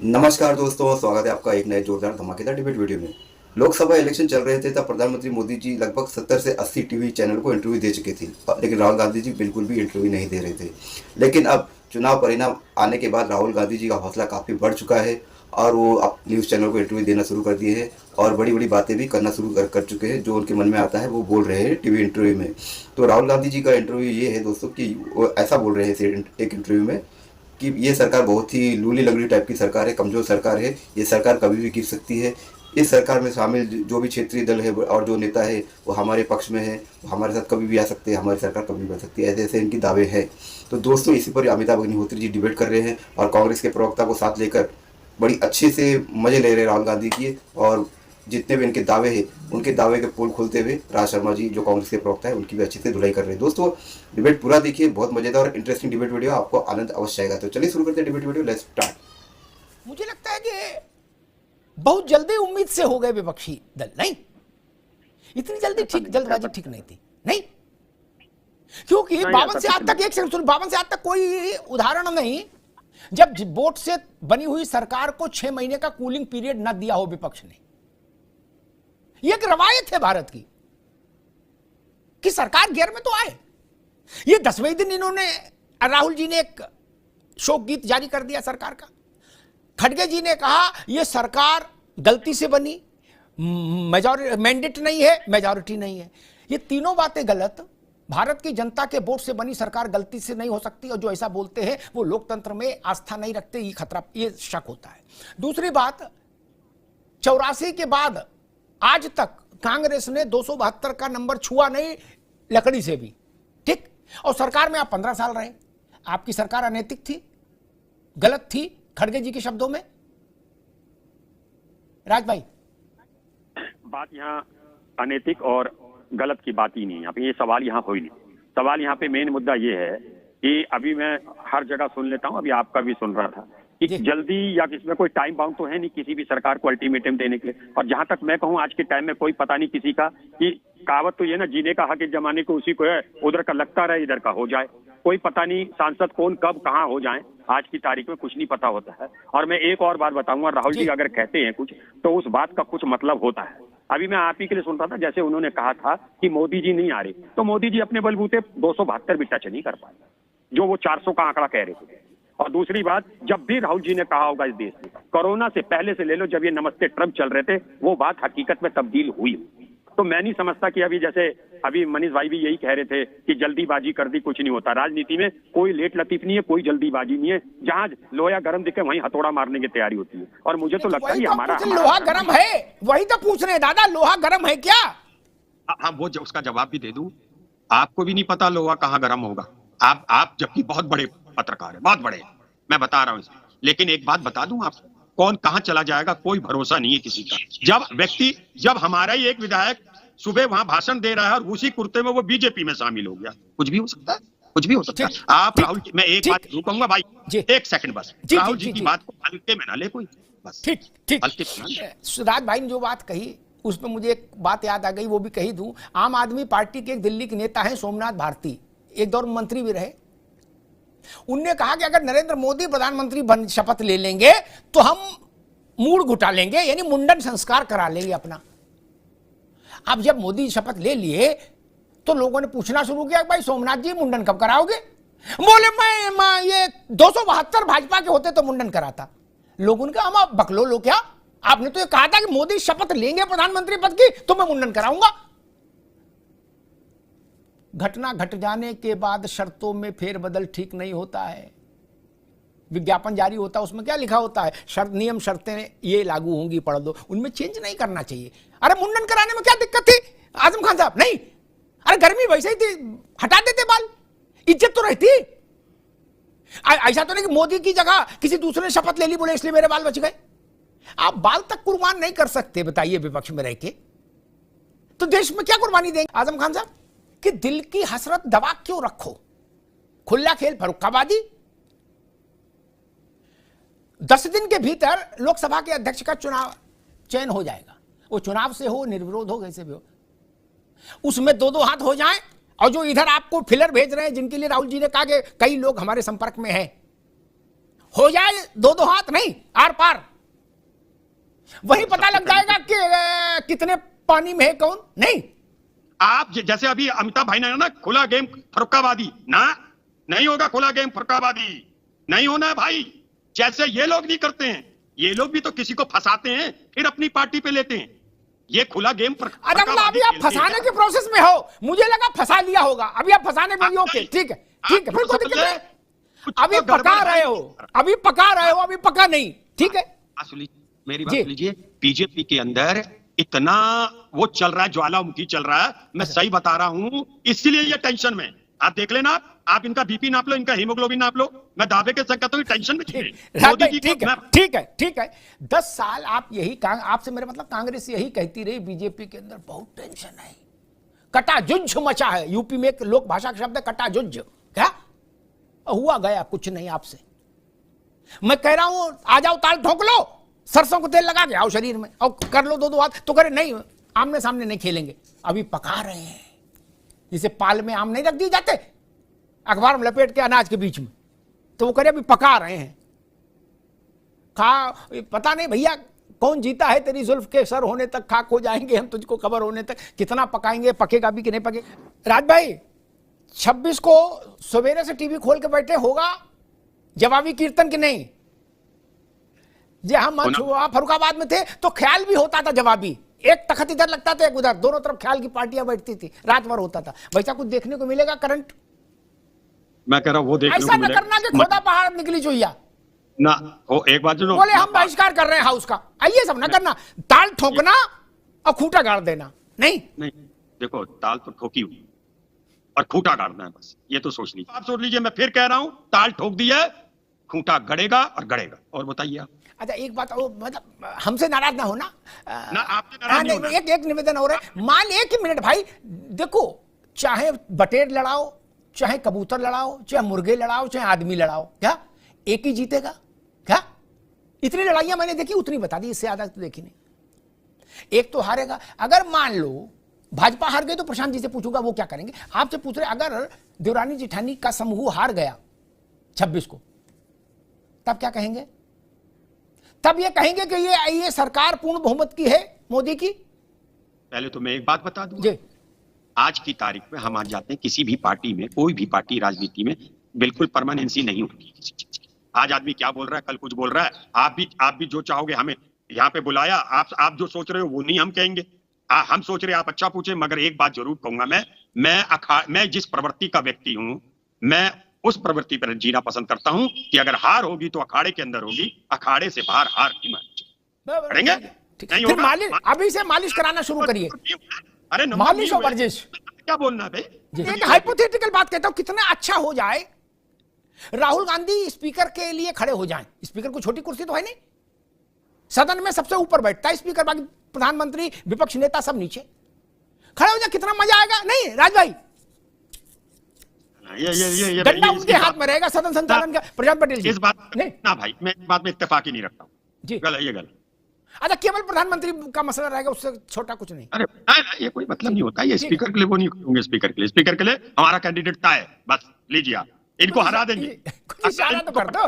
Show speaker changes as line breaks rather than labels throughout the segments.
नमस्कार दोस्तों, स्वागत है आपका एक नए जोरदार धमाकेदार डिबेट वीडियो में। लोकसभा इलेक्शन चल रहे थे तब प्रधानमंत्री मोदी जी लगभग 70 से 80 टीवी चैनल को इंटरव्यू दे चुके थे, लेकिन राहुल गांधी जी बिल्कुल भी इंटरव्यू नहीं दे रहे थे। लेकिन अब चुनाव परिणाम आने के बाद राहुल गांधी जी का हौसला काफ़ी बढ़ चुका है और वो अब न्यूज़ चैनल को इंटरव्यू देना शुरू कर दिए हैं और बड़ी बड़ी बातें भी करना शुरू कर चुके हैं। जो उनके मन में आता है वो बोल रहे हैं टीवी इंटरव्यू में। तो राहुल गांधी जी का इंटरव्यू ये है दोस्तों कि वो ऐसा बोल रहे हैं एक इंटरव्यू में कि ये सरकार बहुत ही लूली लंगड़ी टाइप की सरकार है, कमज़ोर सरकार है, ये सरकार कभी भी गिर सकती है। इस सरकार में शामिल जो भी क्षेत्रीय दल है और जो नेता है वो हमारे पक्ष में है, वो हमारे साथ कभी भी आ सकते हैं, हमारी सरकार कभी भी बन सकती है, ऐसे ऐसे इनकी दावे हैं। तो दोस्तों इसी पर अमिताभ अग्निहोत्री जी डिबेट कर रहे हैं और कांग्रेस के प्रवक्ता को साथ लेकर बड़ी अच्छे से मज़े ले रहे हैं राहुल गांधी की। और जितने भी इनके दावे हैं उनके दावे के पोल खोलते हुए राज शर्मा जी जो कांग्रेस के प्रवक्ता है उनकी भी अच्छे से धुलाई कर रहे हैं। दोस्तों डिबेट पूरा देखिए, बहुत मजेदार और इंटरेस्टिंग डिबेट वीडियो, आपको आनंद अवश्य आएगा। तो चलिए शुरू करते हैं डिबेट वीडियो, लेट्स स्टार्ट।
मुझे लगता है कि बहुत जल्दी उम्मीद से हो गए विपक्षी दल। नहीं, इतनी जल्दी जल्दबाजी ठीक नहीं थी। नहीं, क्योंकि 52 से आज तक, एक सेकंड सुन, 52 से आज तक कोई उदाहरण नहीं जब वोट से बनी हुई सरकार को 6 महीने का कूलिंग पीरियड न दिया हो विपक्ष ने। यह एक रवायत है भारत की कि सरकार गियर में तो आए। ये 10वें दिन इन्होंने, राहुल जी ने एक शोक गीत जारी कर दिया सरकार का। खड़गे जी ने कहा यह सरकार गलती से बनी, मेजॉरिटी मैंडेट नहीं है, मेजॉरिटी नहीं है। ये तीनों बातें गलत। भारत की जनता के वोट से बनी सरकार गलती से नहीं हो सकती और जो ऐसा बोलते हैं वो लोकतंत्र में आस्था नहीं रखते, ये खतरा, ये शक होता है। दूसरी बात, 84 के बाद आज तक कांग्रेस ने 272 का नंबर छुआ नहीं, लकड़ी से भी, ठीक। और सरकार में आप 15 साल रहे। आपकी सरकार अनैतिक थी, गलत थी, खड़गे जी के शब्दों में। राज भाई,
बात यहाँ अनैतिक और गलत की बात ही नहीं है। यहाँ पे ये सवाल यहाँ हो ही नहीं। सवाल यहाँ पे मेन मुद्दा ये है कि अभी मैं हर जगह सुन लेता हूँ, अभी आपका भी सुन रहा था कि जल्दी या इसमें कोई टाइम बाउंड तो है नहीं किसी भी सरकार को अल्टीमेटम देने के लिए। और जहां तक मैं कहूँ आज के टाइम में कोई पता नहीं किसी का, कि कहावत तो ये ना, जीने का हक इस जमाने को उसी को है, उधर का लगता रहे इधर का हो जाए। कोई पता नहीं सांसद कौन कब कहाँ हो जाए, आज की तारीख में कुछ नहीं पता होता है। और मैं एक और बात बताऊंगा, राहुल जी अगर कहते हैं कुछ तो उस बात का कुछ मतलब होता है। अभी मैं आप ही के लिए सुन रहा था, जैसे उन्होंने कहा था कि मोदी जी नहीं आ रहे, तो मोदी जी अपने बलबूते 272 भी टच नहीं कर पाए जो वो 400 का आंकड़ा कह रहे थे। और दूसरी बात, जब भी राहुल जी ने कहा होगा इस देश में, कोरोना से पहले से ले लो, जब ये नमस्ते ट्रम्प चल रहे थे, वो बात हकीकत में तब्दील हुई। तो मैं नहीं समझता कि अभी जैसे अभी मनीष भाई भी यही कह रहे थे कि जल्दीबाजी कर दी, कुछ नहीं होता। राजनीति में कोई लेट लतीफ नहीं है, कोई जल्दीबाजी नहीं है। जहां लोहा गर्म दिखे वहीं हथौड़ा मारने की तैयारी होती है। और मुझे तो लगता है हमारा
लोहा गर्म है, वही तो पूछ रहे हैं दादा, लोहा गर्म है क्या?
हाँ, वो उसका जवाब भी दे दूं। आपको भी नहीं पता लोहा कहाँ गर्म होगा। आप जबकि बहुत बड़े पत्रकार है, बहुत बड़े, मैं बता रहा हूँ। लेकिन एक बात बता दूं आपको, कौन कहां चला जाएगा कोई भरोसा नहीं है किसी का। जब हमारा ही एक विधायक सुबह वहां भाषण दे रहा है और उसी कुर्ते में वो बीजेपी में शामिल हो गया, कुछ भी हो सकता है, कुछ भी हो सकता है। आप राहुल, मैं एक बात रुकूंगा भाई, एक सेकंड बस, राहुल जी की बात को हल्के में ना ले कोई, बस
ठीक। राज भाई ने जो बात कही उसमें मुझे एक बात याद आ गई, वो भी कही दूं। आम आदमी पार्टी के एक दिल्ली के नेता है सोमनाथ भारती, एक दौर मंत्री भी रहे। उनने कहा कि अगर नरेंद्र मोदी प्रधानमंत्री बन शपथ ले लेंगे तो हम मूड घुटा लेंगे, यानी मुंडन संस्कार करा लेंगे अपना। अब जब मोदी शपथ ले लिए तो लोगों ने पूछना शुरू किया, भाई सोमनाथ जी मुंडन कब कराओगे? बोले मैं ये 272 भाजपा के होते तो मुंडन कराता। लोगों ने कहा हम आप बकलो लो क्या, आपने तो ये कहा था कि मोदी शपथ लेंगे प्रधानमंत्री पद की तो मैं मुंडन कराऊंगा। घटना घट जाने के बाद शर्तों में फेरबदल ठीक नहीं होता है। विज्ञापन जारी होता है, उसमें क्या लिखा होता है, शर्त नियम शर्तें ये लागू होंगी, पढ़ दो। उनमें चेंज नहीं करना चाहिए। अरे मुंडन कराने में क्या दिक्कत थी आजम खान साहब? नहीं, अरे गर्मी वैसे ही थी, हटा देते बाल, इज्जत तो रहती। ऐसा तो नहीं कि मोदी की जगह किसी दूसरे ने शपथ ले ली, बोले इसलिए मेरे बाल बच गए। आप बाल तक कुर्बान नहीं कर सकते, बताइए, विपक्ष में रह के तो देश में क्या कुर्बानी देंगे आजम खान साहब? कि दिल की हसरत दबा क्यों रखो? खुला खेल फर्रुखाबादी। 10 दिन के भीतर लोकसभा के अध्यक्ष का चुनाव चयन हो जाएगा। वो चुनाव से हो, निर्विरोध हो, कैसे भी हो, उसमें 2-2 हाथ हो जाएं। और जो इधर आपको फिलर भेज रहे हैं, जिनके लिए राहुल जी ने कहा कि कई लोग हमारे संपर्क में हैं, हो जाए दो दो हाथ, नहीं आर पार, वही पता लग जाएगा कि कितने पानी में है कौन। नहीं
आप जैसे अभी अमिताभ भाई ने ना खुला गेम फरुखाबादी ना, नहीं होगा खुला गेम फरुखाबादी, नहीं होना है भाई। जैसे ये लोग नहीं करते हैं, ये लोग भी तो किसी को फंसाते हैं फिर अपनी पार्टी पे लेते हैं। ये खुला गेम
अच्छा, मतलब अभी आप फंसाने के प्रोसेस में हो, मुझे लगा फंसा लिया होगा, अभी आप फंसाने में भी ओके, ठीक है ठीक है, फिर कोई दिक्कत नहीं। अभी पका रहे हो, अभी पका रहे हो, अभी पका नहीं, ठीक है।
मेरी बात लीजिए, बीजेपी के अंदर इतना वो चल रहा है, ज्वालामुखी चल रहा है, मैं सही बता रहा हूं, इसीलिए ये टेंशन में। आप देख लेना, आप इनका बीपी नाप लो, इनका हीमोग्लोबिन नाप लो, मैं दावे के संग कहता हूं टेंशन में थे।
ठीक है 10 साल आप यही आपसे मेरा मतलब कांग्रेस यही कहती रही बीजेपी के अंदर बहुत टेंशन है, कटाजुज्ज मचा है। यूपी में एक लोक भाषा का शब्द है कटाजुज्ज, क्या हुआ गया कुछ नहीं आपसे। मैं कह रहा हूं आ जाओ, ताल ठोक लो, सरसों को तेल लगा के आओ शरीर में और कर लो दो दो हाथ, तो करे नहीं, आमने सामने नहीं खेलेंगे, अभी पका रहे हैं। जैसे पाल में आम नहीं रख दिए जाते अखबार में लपेट के अनाज के बीच में, तो वो करे अभी पका रहे हैं। पता नहीं भैया कौन जीता है, तेरी जुल्फ के सर होने तक खाक हो जाएंगे हम, तुझको खबर होने तक कितना पकाएंगे, पकेगा भी कि नहीं पकेगा। राज भाई 26 को सवेरे से टीवी खोल के बैठे, होगा जवाबी कीर्तन कि नहीं? जी हम फरुखाबाद में थे तो ख्याल भी होता था जवाबी, एक तखत इधर लगता था एक उधर, दोनों तरफ ख्याल की पार्टियां बैठती थी, रात भर होता था। वैसा कुछ देखने को मिलेगा करंट?
मैं कह रहा हूं वो देखने
ऐसा न करना कि खोदा पहाड़ निकली चुईया
ना हो। एक बात जो
बोले हम बहिष्कार कर रहे हैं हाउस का, आइए सब न करना, ताल ठोकना और खूंटा गाड़ देना नहीं।
देखो ताल तो ठोकी हुई और खूंटा गाड़ना है बस, ये तो सोच लीजिए। आप सोच लीजिए, मैं फिर कह रहा हूं ताल ठोक दी है, खूंटा गड़ेगा और गड़ेगा। और बताइए आप।
अच्छा एक बात, मतलब हमसे नाराज ना होना,
ना आपसे नाराज नहीं होना।
एक निवेदन हो रहा है, मान एक ही मिनट भाई, देखो चाहे बटेर लड़ाओ, चाहे कबूतर लड़ाओ, चाहे मुर्गे लड़ाओ, चाहे आदमी लड़ाओ, क्या एक ही जीतेगा क्या? इतनी लड़ाइयां मैंने देखी, उतनी बता दी, इससे ज्यादा तो देखी नहीं। एक तो हारेगा। अगर मान लो भाजपा हार गई तो प्रशांत जी से पूछूंगा वो क्या करेंगे। आपसे पूछ रहे अगर देवरानी जेठानी का समूह हार गया 26 को, तब क्या कहेंगे? तब ये कहेंगे कि ये सरकार पूर्ण बहुमत की है मोदी की।
पहले तो मैं एक बात बता दूं, आज की तारीख में हम आज जाते हैं किसी भी पार्टी में, कोई भी पार्टी राजनीति में बिल्कुल परमानेंसी नहीं होती किसी चीज की। आज आदमी क्या बोल रहा है, कल कुछ बोल रहा है। आप भी जो चाहोगे, हमें यहाँ पे बुलाया, आप जो सोच रहे हो वो नहीं हम कहेंगे। हम सोच रहे हैं आप अच्छा पूछे, मगर एक बात जरूर कहूंगा, मैं जिस प्रवृत्ति का व्यक्ति हूं, मैं उस प्रवृत्ति पर जीना पसंद करता हूं कि अगर हार होगी तो अखाड़े के अंदर होगी, अखाड़े से बाहर हार नहीं मानेंगे। नहीं
फिर मालिश, अभी से मालिश कराना शुरू करिए।
अरे
मालिश और वर्जिश,
क्या बोलना है भाई?
एक हाइपोथेटिकल बात कहता हूं, कितना अच्छा हो जाए राहुल गांधी स्पीकर के लिए खड़े हो जाएं। स्पीकर को छोटी कुर्सी तो है नहीं, सदन में सबसे ऊपर बैठता है स्पीकर, बाकी प्रधानमंत्री विपक्ष नेता सब नीचे खड़े हो जाए, कितना मजा आएगा। नहीं राज भाई,
ये
डंडा उनके हाथ में रहेगा, सदन संचालन का प्रशांत पटेल जी।
इस बात नहीं ना भाई, मैं इस बात में इत्तेफाक ही नहीं रखता हूं
जी।
ये गलत।
अच्छा केवल प्रधानमंत्री का मसला रहेगा, उससे छोटा कुछ नहीं।
अरे ये कोई मतलब नहीं होता, ये स्पीकर के लिए वो नहीं होंगे, स्पीकर के लिए हमारा कैंडिडेट तय है, बस लीजिए आप, इनको हरा देंगे।
इशारा तो कर दो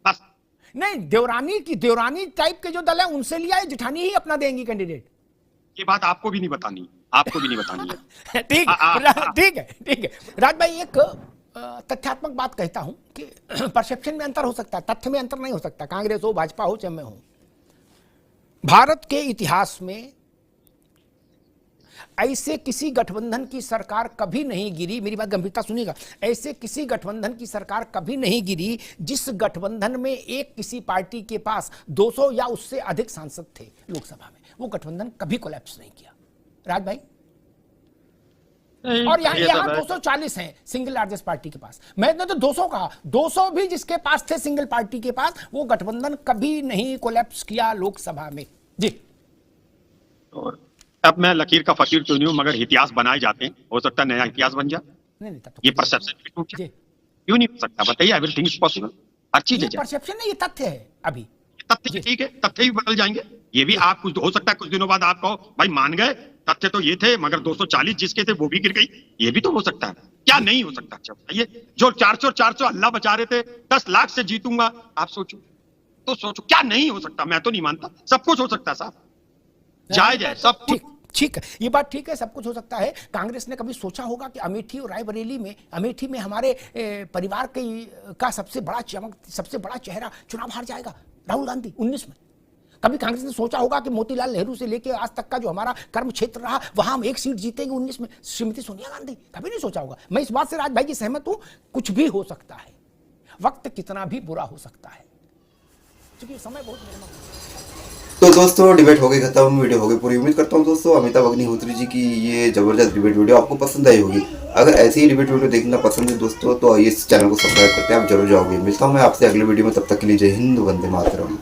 बस।
नहीं, देवरानी टाइप के जो दल है उनसे लिया है, जेठानी ही अपना देंगी कैंडिडेट।
ये बात आपको भी नहीं बतानी, आपको भी नहीं बतानी है।
ठीक है राज भाई, एक तथ्यात्मक बात कहता हूं कि परसेप्शन में अंतर हो सकता है, तथ्य में अंतर नहीं हो सकता। कांग्रेस हो, भाजपा हो, चाहे मैं हूं, भारत के इतिहास में ऐसे किसी गठबंधन की सरकार कभी नहीं गिरी, मेरी बात गंभीरता सुनिएगा, ऐसे किसी गठबंधन की सरकार कभी नहीं गिरी जिस गठबंधन में एक किसी पार्टी के पास 200 या उससे अधिक सांसद थे लोकसभा में। वो गठबंधन कभी कोलैप्स नहीं किया राज भाई। और यहाँ 240 हैं सिंगल लार्जेस्ट पार्टी के पास। मैंने तो 200 कहा, 200 भी जिसके पास थे सिंगल पार्टी के पास, वो गठबंधन कभी नहीं कोलैप्स किया लोकसभा में जी।
और अब मैं लकीर का फकीर तो नहीं हूं, मगर इतिहास बनाए जाते हैं, हो सकता है नया इतिहास बन जाए।
नहीं
ये परसेप्शन भी टूट जाए, क्यों नहीं हो सकता? बताइए, एवरीथिंग इज पॉसिबल, हर चीज है।
परसेप्शन नहीं, ये तथ्य है। अभी
तथ्य ठीक है, तथ्य भी बदल जाएंगे। ये भी आप कुछ हो सकता है कुछ दिनों बाद आप कहो भाई मान गए, तथ्य तो ये थे, मगर 240 जिसके थे वो भी गिर गई। ये भी तो हो सकता है, क्या नहीं हो सकता? अच्छा बताइए, जो 400 अल्लाह बचा रहे थे, 10 लाख से जीतूंगा, आप सोचो तो सोचो, क्या नहीं हो सकता? मैं तो नहीं मानता, सब कुछ हो सकता है साहब, जायज है सब कुछ।
ठीक है, ये बात ठीक है, सब कुछ हो सकता है। कांग्रेस ने कभी सोचा होगा कि अमेठी और रायबरेली में, अमेठी में हमारे परिवार का सबसे बड़ा चेहरा चुनाव हार जाएगा, राहुल गांधी 19 में? कभी कांग्रेस ने सोचा होगा कि मोतीलाल नेहरू से लेकर आज तक का जो हमारा कर्म क्षेत्र रहा, वहां हम एक सीट जीतेंगे 19 में, श्रीमती सोनिया गांधी? कभी नहीं सोचा होगा। मैं इस बात से राज भाई की सहमत हूं, कुछ भी हो सकता है, वक्त कितना भी बुरा हो सकता है, क्योंकि समय बहुत
तो दोस्तों डिबेट हो गई खत्म, वीडियो हो गई पूरी। उम्मीद करता हूँ दोस्तों अमिताभ अग्निहोत्री जी की ये जबरदस्त डिबेट वीडियो आपको पसंद आई होगी। अगर ऐसी ही डिबेट वीडियो देखना पसंद है दोस्तों तो इस चैनल को सब्सक्राइब करके आप जरूर जाओगे। मिलता हूँ मैं आपसे अगले वीडियो में, तब तक के लिए जय हिंद, वंदे मातरम।